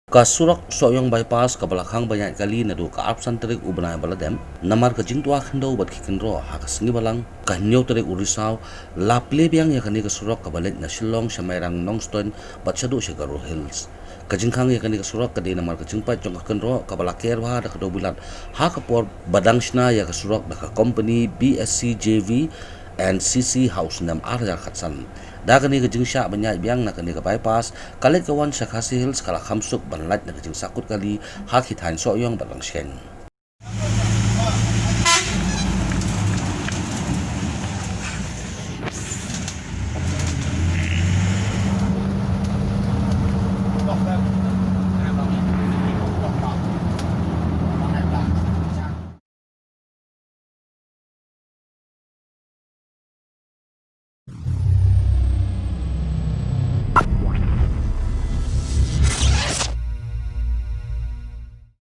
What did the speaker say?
Ka surok Sohiong By Pass ka balakang banyak kali naduh ka absan tarik bnai baladep namar ka jingtwa khyndew bat kynroh ha ka sngi balang ka kyndew tarik Risaw la plie Biang ya kani ka surok ka leit na Shillong Mairang Nongstoin bat shaduh Garo Hills ka jingkhang ya kani ka surok ka namar ka jingpa jong ka kynroh ka balaker wa da ka dobulat ha ka por badang shna ya ka surok da ka company BSC JV and CC house nam arja khatsan da kani ka jingsha banyai Biang na kani ka bypass kalet ka West Khasi Hills kala khamsuk banlat na ka jingsakut kali ha khithain Sohīong balang shen.